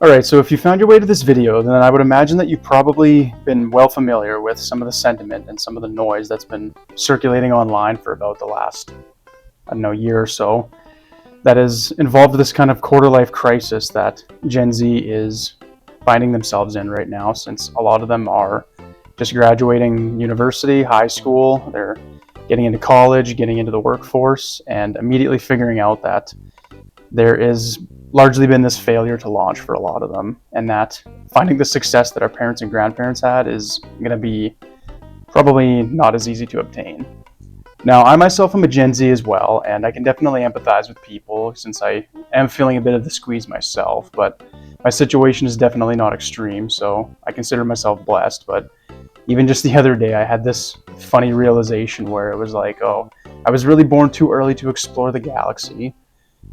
Alright, so if you found your way to this video, then I would imagine that you've probably been well familiar with some of the sentiment and some of the noise that's been circulating online for about the last, year or so, that is involved with this kind of quarter-life crisis that Gen Z is finding themselves in right now, since a lot of them are just graduating university, high school, they're getting into college, getting into the workforce, and immediately figuring out that there is largely been this failure to launch for a lot of them, and that finding the success that our parents and grandparents had is going to be probably not as easy to obtain. Now, I myself am a Gen Z as well, and I can definitely empathize with people since I am feeling a bit of the squeeze myself, but my situation is definitely not extreme, so I consider myself blessed. But even just the other day, I had this funny realization where it was like, oh, I was really born too early to explore the galaxy,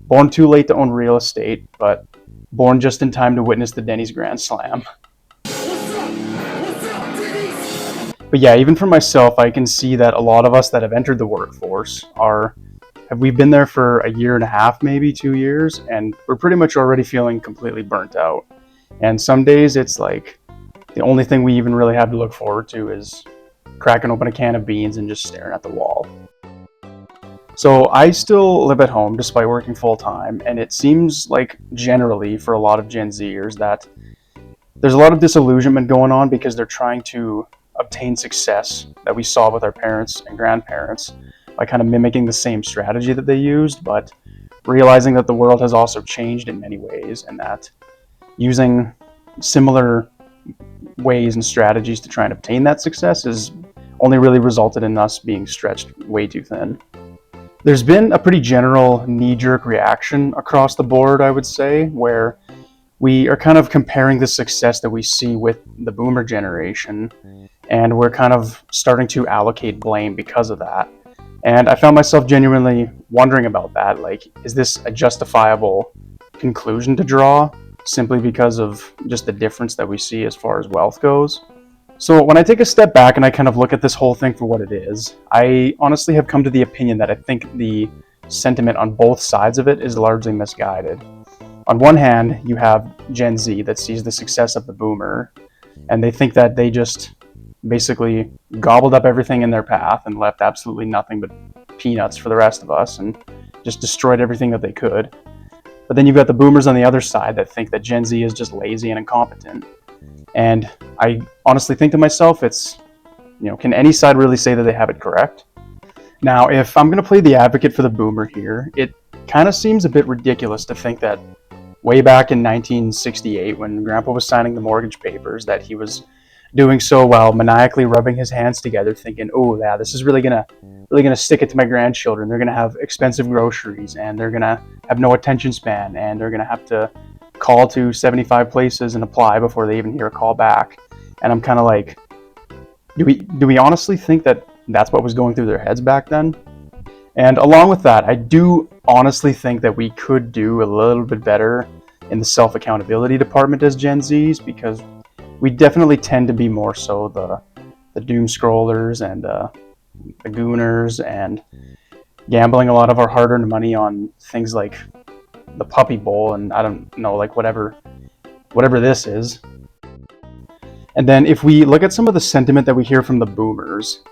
born too late to own real estate, but born just in time to witness the Denny's Grand Slam. But yeah, even for myself, I can see that a lot of us that have entered the workforce we've been there for a year and a half, maybe 2 years, and we're pretty much already feeling completely burnt out. And some days it's like the only thing we even really have to look forward to is cracking open a can of beans and just staring at the wall. So I still live at home despite working full time, and it seems like generally for a lot of Gen Zers that there's a lot of disillusionment going on because they're trying to obtain success that we saw with our parents and grandparents by kind of mimicking the same strategy that they used, but realizing that the world has also changed in many ways, and that using similar ways and strategies to try and obtain that success has only really resulted in us being stretched way too thin. There's been a pretty general knee-jerk reaction across the board, I would say, where we are kind of comparing the success that we see with the boomer generation, and we're kind of starting to allocate blame because of that. And I found myself genuinely wondering about that. Like, is this a justifiable conclusion to draw simply because of just the difference that we see as far as wealth goes? So when I take a step back and I kind of look at this whole thing for what it is, I honestly have come to the opinion that I think the sentiment on both sides of it is largely misguided. On one hand, you have Gen Z that sees the success of the boomer, and they think that they just basically gobbled up everything in their path and left absolutely nothing but peanuts for the rest of us and just destroyed everything that they could. But then you've got the boomers on the other side that think that Gen Z is just lazy and incompetent. And I honestly think to myself, can any side really say that they have it correct? Now, if I'm going to play the advocate for the boomer here, it kind of seems a bit ridiculous to think that way back in 1968, when Grandpa was signing the mortgage papers, that he was doing so while maniacally rubbing his hands together, thinking, "Oh, yeah, this is really gonna stick it to my grandchildren. They're gonna have expensive groceries, and they're gonna have no attention span, and they're gonna have to call to 75 places and apply before they even hear a call back." And I'm kind of like, do we honestly think that that's what was going through their heads back then? And along with that, I do honestly think that we could do a little bit better in the self-accountability department as Gen Zs, because we definitely tend to be more so the doom scrollers and the gooners, and gambling a lot of our hard-earned money on things like the puppy bowl and I don't know, like whatever this is. And then if we look at some of the sentiment that we hear from the boomers,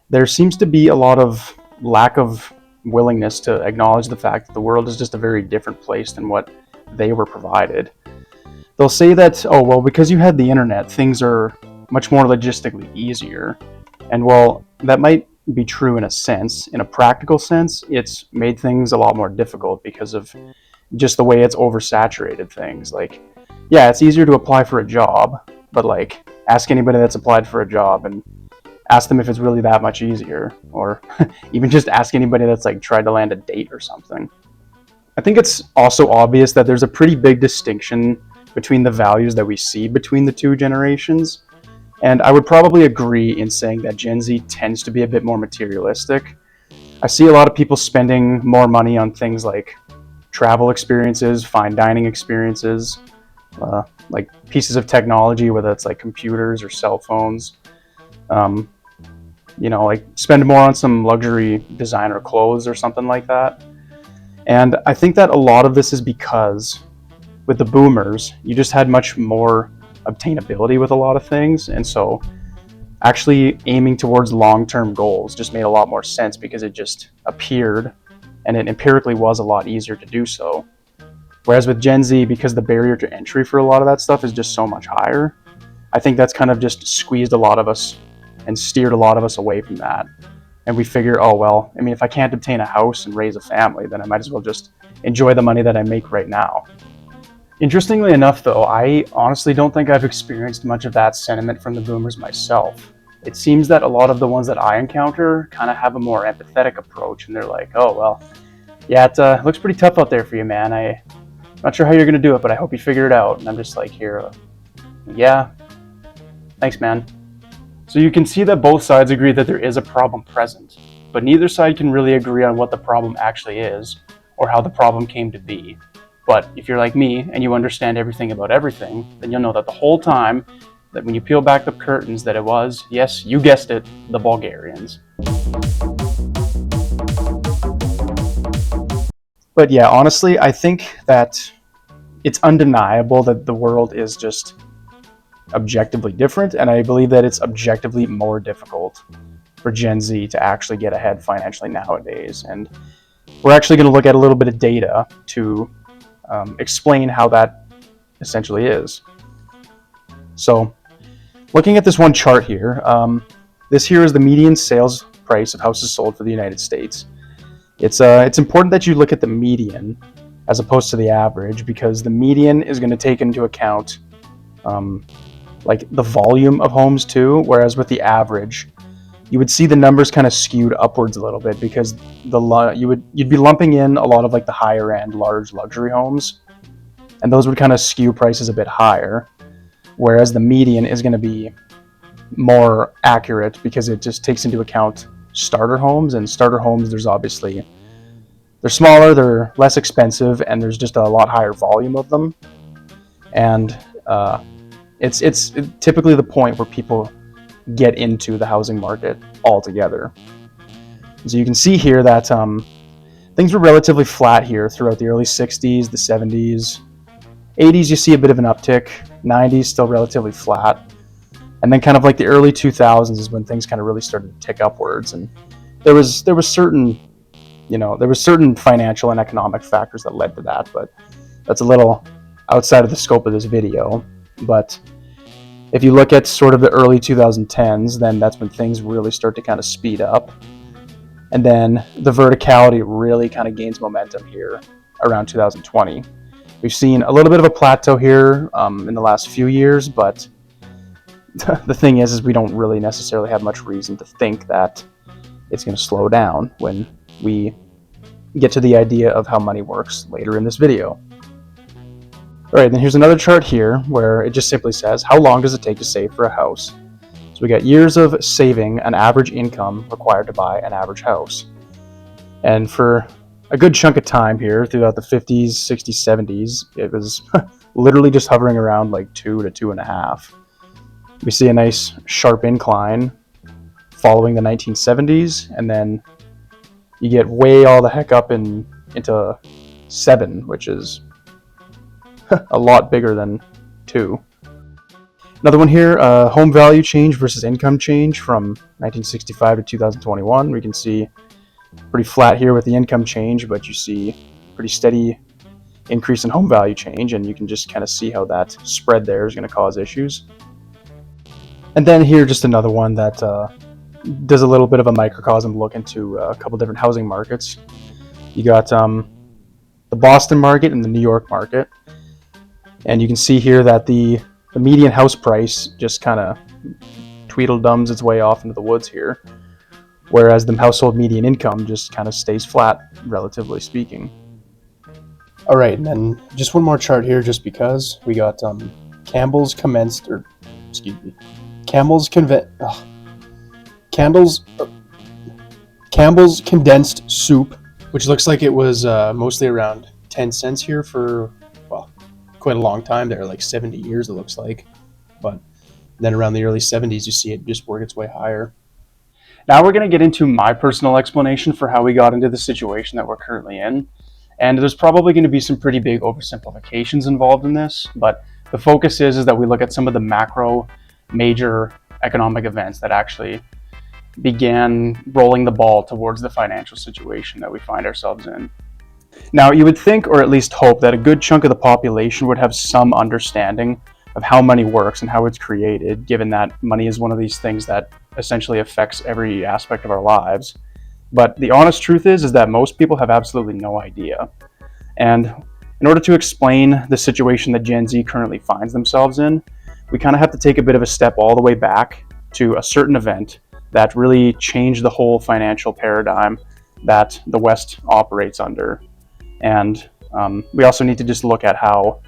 there seems to be a lot of lack of willingness to acknowledge the fact that the world is just a very different place than what they were provided. They'll say that, oh, well, because you had the internet, things are much more logistically easier. And well, that might be true in a sense. In a practical sense, it's made things a lot more difficult because of just the way it's oversaturated things. Like, yeah, it's easier to apply for a job, but like, ask anybody that's applied for a job and ask them if it's really that much easier, or even just ask anybody that's like tried to land a date or something. I think it's also obvious that there's a pretty big distinction between the values that we see between the two generations, and I would probably agree in saying that Gen Z tends to be a bit more materialistic. I see a lot of people spending more money on things like travel experiences, fine dining experiences, like pieces of technology, whether it's like computers or cell phones. Like spend more on some luxury designer clothes or something like that. And I think that a lot of this is because with the boomers, you just had much more obtainability with a lot of things. And so actually aiming towards long-term goals just made a lot more sense because it just appeared and it empirically was a lot easier to do so. Whereas with Gen Z, because the barrier to entry for a lot of that stuff is just so much higher, I think that's kind of just squeezed a lot of us and steered a lot of us away from that. And we figure, oh, well, I mean, if I can't obtain a house and raise a family, then I might as well just enjoy the money that I make right now. Interestingly enough, though, I honestly don't think I've experienced much of that sentiment from the boomers myself. It seems that a lot of the ones that I encounter kind of have a more empathetic approach, and they're like, oh, well, yeah, it looks pretty tough out there for you, man. I'm not sure how you're going to do it, but I hope you figure it out. And I'm just like, here, yeah, thanks, man. So you can see that both sides agree that there is a problem present, but neither side can really agree on what the problem actually is or how the problem came to be. But if you're like me and you understand everything about everything, then you'll know that the whole time, that when you peel back the curtains, that it was, yes, you guessed it, the Bulgarians. But yeah, honestly, I think that it's undeniable that the world is just objectively different, and I believe that it's objectively more difficult for Gen Z to actually get ahead financially nowadays. And we're actually going to look at a little bit of data to explain how that essentially is. So, looking at this one chart here, this here is the median sales price of houses sold for the United States. It's important that you look at the median as opposed to the average, because the median is going to take into account like the volume of homes too, whereas with the average, you would see the numbers kind of skewed upwards a little bit because you'd be lumping in a lot of like the higher end large luxury homes, and those would kind of skew prices a bit higher, whereas the median is going to be more accurate because it just takes into account starter homes. And starter homes, they're smaller, they're less expensive, and there's just a lot higher volume of them. And it's typically the point where people get into the housing market altogether. So you can see here that things were relatively flat here throughout the early 60s, the 70s, 80s you see a bit of an uptick, 90s still relatively flat, and then kind of like the early 2000s is when things kind of really started to tick upwards. And there was certain financial and economic factors that led to that, but that's a little outside of the scope of this video. But if you look at sort of the early 2010s, then that's when things really start to kind of speed up. And then the verticality really kind of gains momentum here around 2020. We've seen a little bit of a plateau here in the last few years, but the thing is we don't really necessarily have much reason to think that it's going to slow down when we get to the idea of how money works later in this video. All right, then here's another chart here where it just simply says, how long does it take to save for a house? So we got years of saving an average income required to buy an average house. And for a good chunk of time here, throughout the 50s, 60s, 70s, it was literally just hovering around like 2 to 2.5. We see a nice sharp incline following the 1970s, and then you get way all the heck up into 7, which is a lot bigger than 2. Another one here, home value change versus income change from 1965 to 2021. We can see pretty flat here with the income change, but you see pretty steady increase in home value change, and you can just kind of see how that spread there is going to cause issues. And then here, just another one that does a little bit of a microcosm look into a couple different housing markets. You got the Boston market and the New York market. And you can see here that the median house price just kind of tweedledums its way off into the woods here, whereas the household median income just kind of stays flat, relatively speaking. All right, and then just one more chart here, just because we got Campbell's condensed soup, which looks like it was mostly around 10 cents here for, well, quite a long time there, like 70 years it looks like. But then around the early 70s, you see it just work its way higher. Now we're going to get into my personal explanation for how we got into the situation that we're currently in. And there's probably going to be some pretty big oversimplifications involved in this, but the focus is that we look at some of the macro major economic events that actually began rolling the ball towards the financial situation that we find ourselves in. Now, you would think, or at least hope, that a good chunk of the population would have some understanding of how money works and how it's created, given that money is one of these things that essentially affects every aspect of our lives. But the honest truth is that most people have absolutely no idea. And in order to explain the situation that Gen Z currently finds themselves in, we kind of have to take a bit of a step all the way back to a certain event that really changed the whole financial paradigm that the West operates under. And we also need to just look at how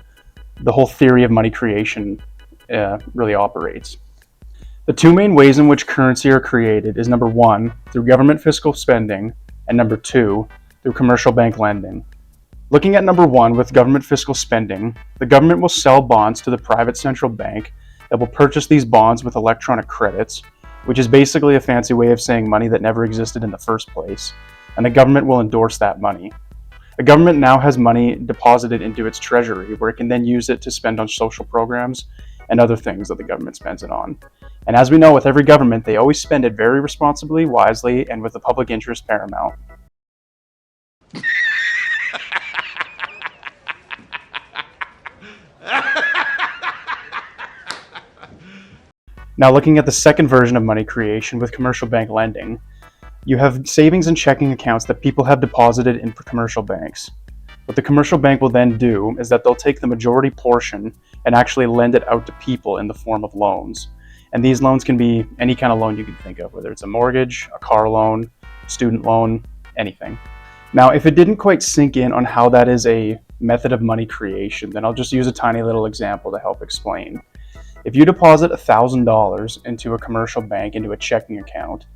the whole theory of money creation really operates. The two main ways in which currency are created is number one, through government fiscal spending, and number two, through commercial bank lending. Looking at number one, with government fiscal spending, the government will sell bonds to the private central bank that will purchase these bonds with electronic credits, which is basically a fancy way of saying money that never existed in the first place, and the government will endorse that money. The government now has money deposited into its treasury where it can then use it to spend on social programs and other things that the government spends it on. And as we know, with every government, they always spend it very responsibly, wisely, and with the public interest paramount. Now, looking at the second version of money creation with commercial bank lending, you have savings and checking accounts that people have deposited in commercial banks. What the commercial bank will then do is that they'll take the majority portion and actually lend it out to people in the form of loans. And these loans can be any kind of loan you can think of, whether it's a mortgage, a car loan, student loan, anything. Now, if it didn't quite sink in on how that is a method of money creation, then I'll just use a tiny little example to help explain. If you deposit $1,000 into a commercial bank, into a checking account,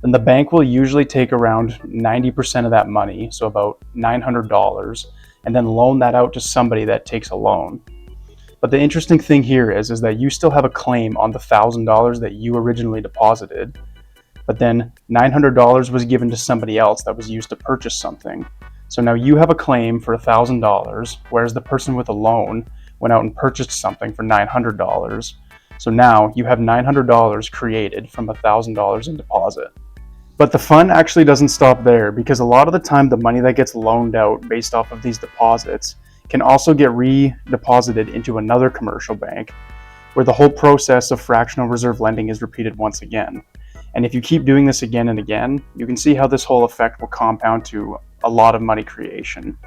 then the bank will usually take around 90% of that money, so about $900, and then loan that out to somebody that takes a loan. But the interesting thing here is that you still have a claim on the $1,000 that you originally deposited, but then $900 was given to somebody else that was used to purchase something. So now you have a claim for $1,000, whereas the person with a loan went out and purchased something for $900. So now you have $900 created from $1,000 in deposit. But the fun actually doesn't stop there, because a lot of the time the money that gets loaned out based off of these deposits can also get redeposited into another commercial bank, where the whole process of fractional reserve lending is repeated once again. And if you keep doing this again and again, you can see how this whole effect will compound to a lot of money creation.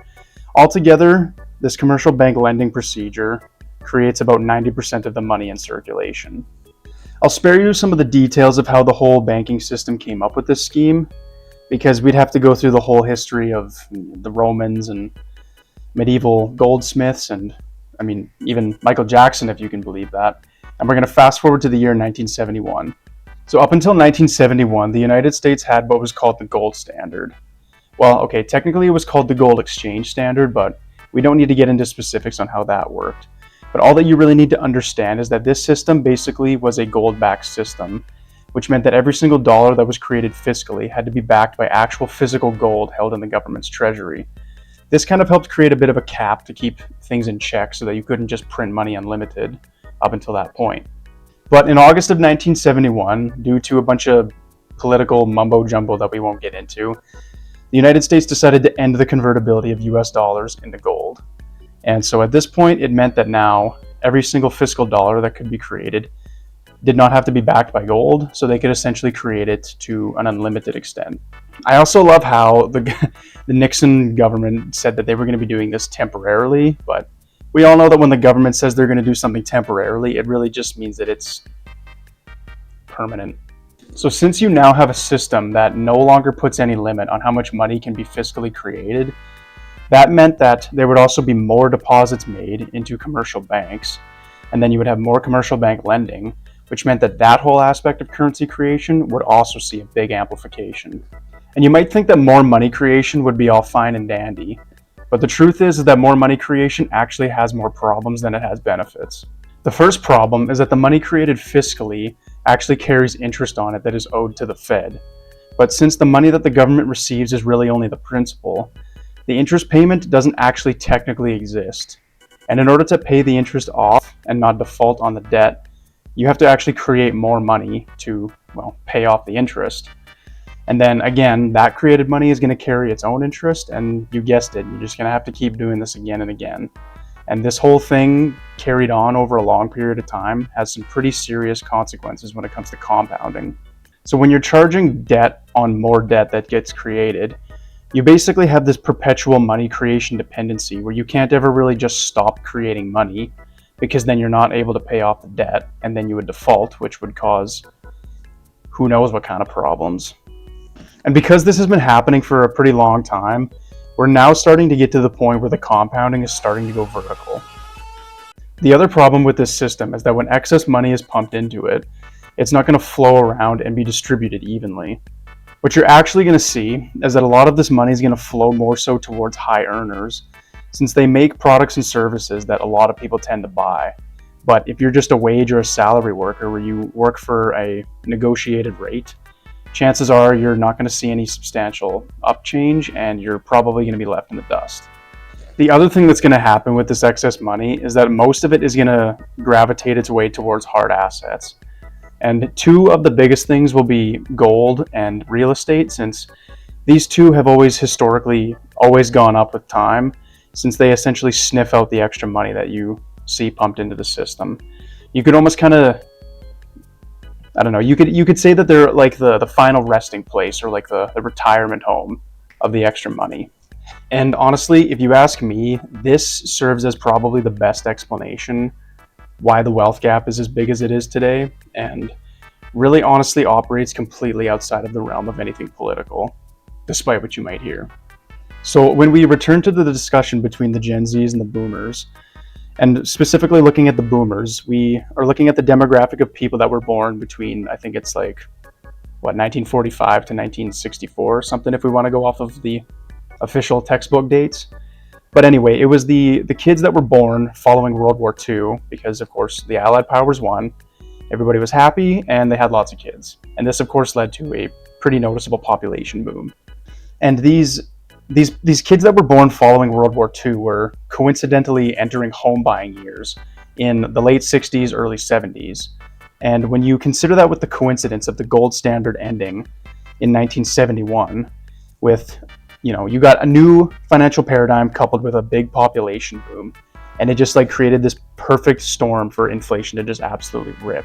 Altogether, this commercial bank lending procedure creates about 90% of the money in circulation. I'll spare you some of the details of how the whole banking system came up with this scheme, because we'd have to go through the whole history of the Romans and medieval goldsmiths, and even Michael Jackson, if you can believe that. And we're going to fast forward to the year 1971. So up until 1971, the United States had what was called the gold standard. Well, okay, technically it was called the gold exchange standard, but we don't need to get into specifics on how that worked. But all that you really need to understand is that this system basically was a gold-backed system, which meant that every single dollar that was created fiscally had to be backed by actual physical gold held in the government's treasury. This kind of helped create a bit of a cap to keep things in check so that you couldn't just print money unlimited up until that point. But in August of 1971, due to a bunch of political mumbo-jumbo that we won't get into, the United States decided to end the convertibility of US dollars into gold. And so at this point, it meant that now every single fiscal dollar that could be created did not have to be backed by gold, so they could essentially create it to an unlimited extent. I also love how the Nixon government said that they were going to be doing this temporarily, but we all know that when the government says they're going to do something temporarily, it really just means that it's permanent. So since you now have a system that no longer puts any limit on how much money can be fiscally created, that meant that there would also be more deposits made into commercial banks, and then you would have more commercial bank lending, which meant that that whole aspect of currency creation would also see a big amplification. And you might think that more money creation would be all fine and dandy, but the truth is that more money creation actually has more problems than it has benefits. The first problem is that the money created fiscally actually carries interest on it that is owed to the Fed. But since the money that the government receives is really only the principal, the interest payment doesn't actually technically exist. And in order to pay the interest off and not default on the debt, you have to actually create more money to, well, pay off the interest. And then again, that created money is going to carry its own interest, and you guessed it, you're just going to have to keep doing this again and again. And this whole thing, carried on over a long period of time, has some pretty serious consequences when it comes to compounding. So when you're charging debt on more debt that gets created, you basically have this perpetual money creation dependency where you can't ever really just stop creating money, because then you're not able to pay off the debt, and then you would default, which would cause who knows what kind of problems. And because this has been happening for a pretty long time, we're now starting to get to the point where the compounding is starting to go vertical. The other problem with this system is that when excess money is pumped into it, it's not going to flow around and be distributed evenly. What you're actually going to see is that a lot of this money is going to flow more so towards high earners, since they make products and services that a lot of people tend to buy. But if you're just a wage or a salary worker where you work for a negotiated rate, chances are you're not going to see any substantial upchange, and you're probably going to be left in the dust. The other thing that's going to happen with this excess money is that most of it is going to gravitate its way towards hard assets. And two of the biggest things will be gold and real estate, since these two have historically gone up with time, since they essentially sniff out the extra money that you see pumped into the system. You could almost kind of, I don't know, you could say that they're like the final resting place, or like the retirement home of the extra money. And honestly, if you ask me, this serves as probably the best explanation why the wealth gap is as big as it is today, and really honestly operates completely outside of the realm of anything political, despite what you might hear. So when we return to the discussion between the Gen Zs and the boomers, and specifically looking at the boomers, we are looking at the demographic of people that were born between, I think it's like, 1945 to 1964 or something, if we want to go off of the official textbook dates. But anyway, it was the kids that were born following World War II, because of course the Allied powers won, everybody was happy, and they had lots of kids. And this of course led to a pretty noticeable population boom. And these kids that were born following World War II were coincidentally entering home buying years in the late 60s, early 70s. And when you consider that with the coincidence of the gold standard ending in 1971, with, you got a new financial paradigm coupled with a big population boom, and it just created this perfect storm for inflation to just absolutely rip.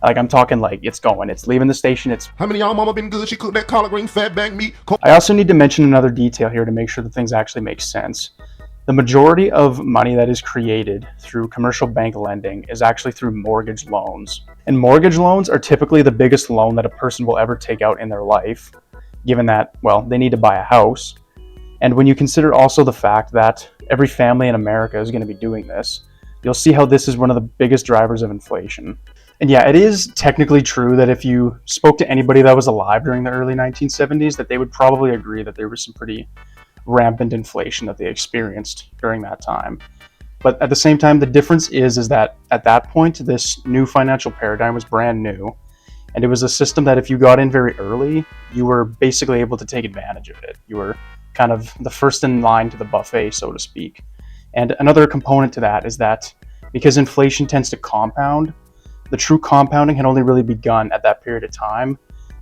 I'm talking it's leaving the station. How many of y'all mama been good? She cooked that collard green fat back meat. I also need to mention another detail here to make sure that things actually make sense. The majority of money that is created through commercial bank lending is actually through mortgage loans. And mortgage loans are typically the biggest loan that a person will ever take out in their life, given that, they need to buy a house. And when you consider also the fact that every family in America is going to be doing this, you'll see how this is one of the biggest drivers of inflation. And yeah, it is technically true that if you spoke to anybody that was alive during the early 1970s, that they would probably agree that there was some pretty rampant inflation that they experienced during that time. But at the same time, the difference is that at that point, this new financial paradigm was brand new. And it was a system that if you got in very early, you were basically able to take advantage of it. You were kind of the first in line to the buffet, so to speak. And another component to that is that because inflation tends to compound, the true compounding had only really begun at that period of time,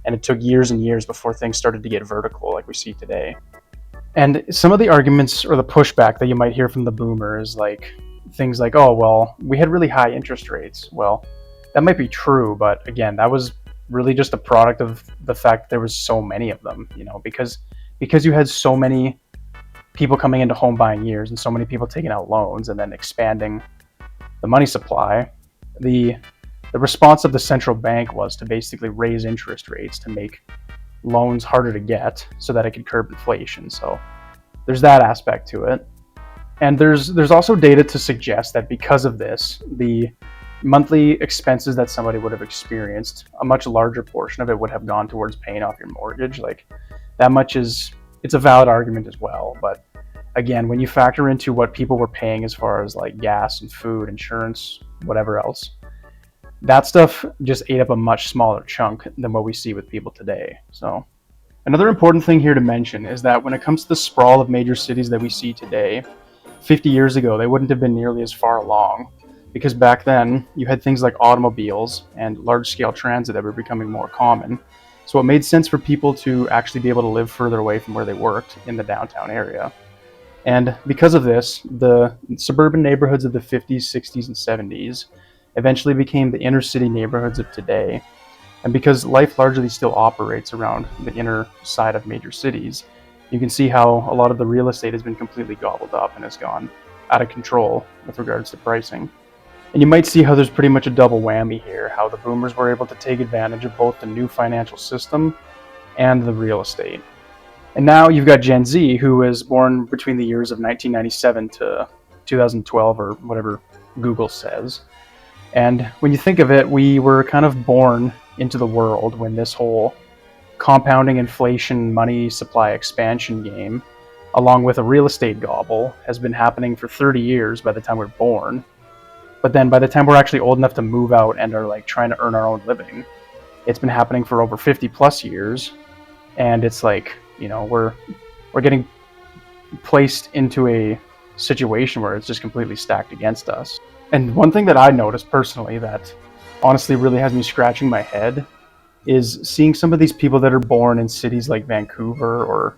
and it took years and years before things started to get vertical like we see today. And some of the arguments or the pushback that you might hear from the boomers, things like, oh, well, we had really high interest rates. Well, that might be true, but again, that was really just a product of the fact that there was so many of them, because you had so many people coming into home buying years and so many people taking out loans and then expanding the money supply. The response of the central bank was to basically raise interest rates to make loans harder to get so that it could curb inflation. So there's that aspect to it. And there's also data to suggest that because of this, the monthly expenses that somebody would have experienced, a much larger portion of it would have gone towards paying off your mortgage. It's a valid argument as well. But again, when you factor into what people were paying as far as gas and food, insurance, whatever else, that stuff just ate up a much smaller chunk than what we see with people today. So Another important thing here to mention is that when it comes to the sprawl of major cities that we see today, 50 years ago they wouldn't have been nearly as far along, because back then you had things like automobiles and large-scale transit that were becoming more common. So it made sense for people to actually be able to live further away from where they worked in the downtown area. And because of this, the suburban neighborhoods of the 50s, 60s, and 70s eventually became the inner city neighborhoods of today. And because life largely still operates around the inner side of major cities, you can see how a lot of the real estate has been completely gobbled up and has gone out of control with regards to pricing. And you might see how there's pretty much a double whammy here, how the boomers were able to take advantage of both the new financial system and the real estate. And now you've got Gen Z, who was born between the years of 1997 to 2012, or whatever Google says. And when you think of it, we were kind of born into the world when this whole compounding inflation money supply expansion game, along with a real estate gobble, has been happening for 30 years by the time we're born. But then by the time we're actually old enough to move out and are like trying to earn our own living, it's been happening for over 50 plus years. And it's like, we're getting placed into a situation where it's just completely stacked against us. And one thing that I noticed personally that honestly really has me scratching my head is seeing some of these people that are born in cities like Vancouver or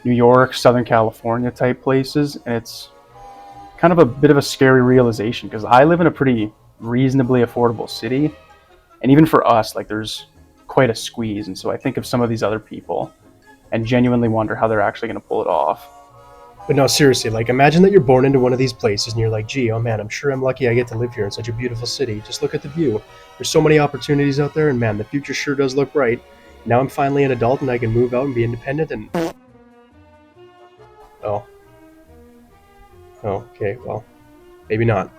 New York, Southern California type places, and it's kind of a bit of a scary realization because I live in a pretty reasonably affordable city, and even for us, like, there's quite a squeeze. And so I think of some of these other people and genuinely wonder how they're actually going to pull it off. But no, seriously, like, imagine that you're born into one of these places and you're like, gee, oh man, I'm sure I'm lucky I get to live here in such a beautiful city. Just look at the view. There's so many opportunities out there, and man, the future sure does look bright. Now I'm finally an adult and I can move out and be independent and... Oh. Oh, okay, well, maybe not.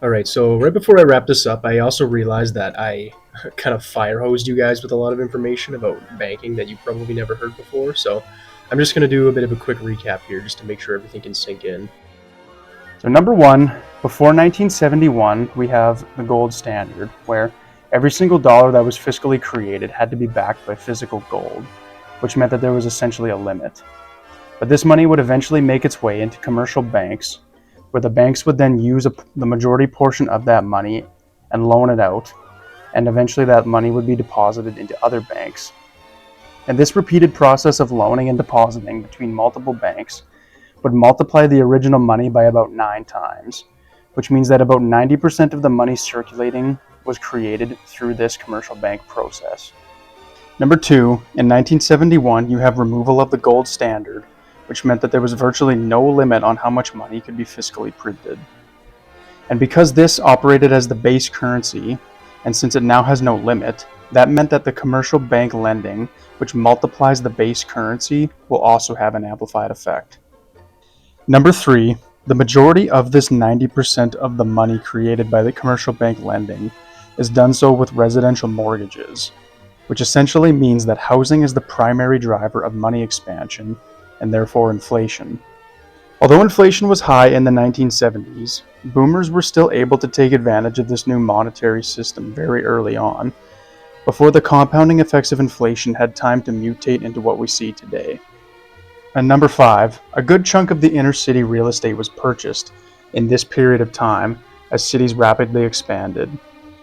Alright, so right before I wrap this up, I also realized that I kind of fire-hosed you guys with a lot of information about banking that you probably never heard before, so I'm just going to do a bit of a quick recap here just to make sure everything can sink in. So number one, before 1971, we have the gold standard, where every single dollar that was fiscally created had to be backed by physical gold, which meant that there was essentially a limit. But this money would eventually make its way into commercial banks, where the banks would then use the majority portion of that money and loan it out, and eventually that money would be deposited into other banks. And this repeated process of loaning and depositing between multiple banks would multiply the original money by about 9 times, which means that about 90% of the money circulating was created through this commercial bank process. Number 2, in 1971, you have removal of the gold standard, which meant that there was virtually no limit on how much money could be fiscally printed. And because this operated as the base currency, and since it now has no limit, that meant that the commercial bank lending, which multiplies the base currency, will also have an amplified effect. Number 3, the majority of this 90% of the money created by the commercial bank lending is done so with residential mortgages, which essentially means that housing is the primary driver of money expansion and therefore inflation. Although inflation was high in the 1970s, boomers were still able to take advantage of this new monetary system very early on, before the compounding effects of inflation had time to mutate into what we see today. And number 5, a good chunk of the inner city real estate was purchased in this period of time as cities rapidly expanded.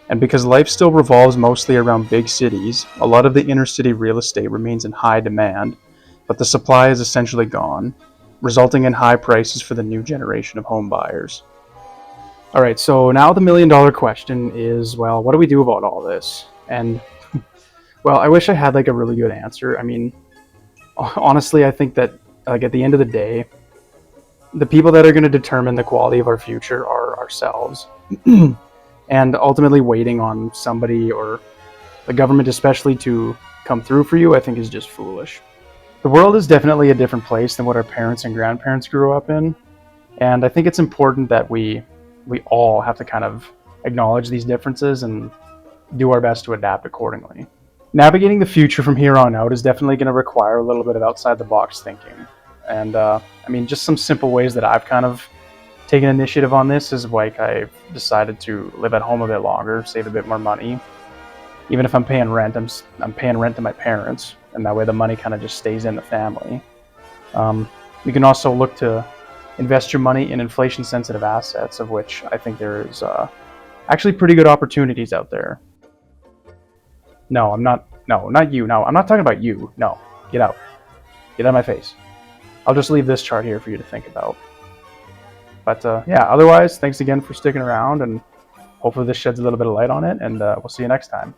And because life still revolves mostly around big cities, a lot of the inner city real estate remains in high demand, but the supply is essentially gone, resulting in high prices for the new generation of home buyers. All right, so now the $1,000,000 question is, well, what do we do about all this? And, well, I wish I had like a really good answer. I mean, honestly, I think that like at the end of the day, the people that are going to determine the quality of our future are ourselves. And ultimately waiting on somebody or the government especially to come through for you, I think is just foolish. The world is definitely a different place than what our parents and grandparents grew up in. And I think it's important that we all have to kind of acknowledge these differences and do our best to adapt accordingly. Navigating the future from here on out is definitely going to require a little bit of outside the box thinking. And I mean, just some simple ways that I've kind of taken initiative on this is like I've decided to live at home a bit longer, save a bit more money. Even if I'm paying rent, I'm paying rent to my parents. and that way the money kind of just stays in the family. You can also look to invest your money in inflation-sensitive assets, of which I think there is actually pretty good opportunities out there. No, I'm not. No, not you. No, I'm not talking about you. No, get out. Get out of my face. I'll just leave this chart here for you to think about. But yeah, otherwise, thanks again for sticking around, and hopefully this sheds a little bit of light on it, and we'll see you next time.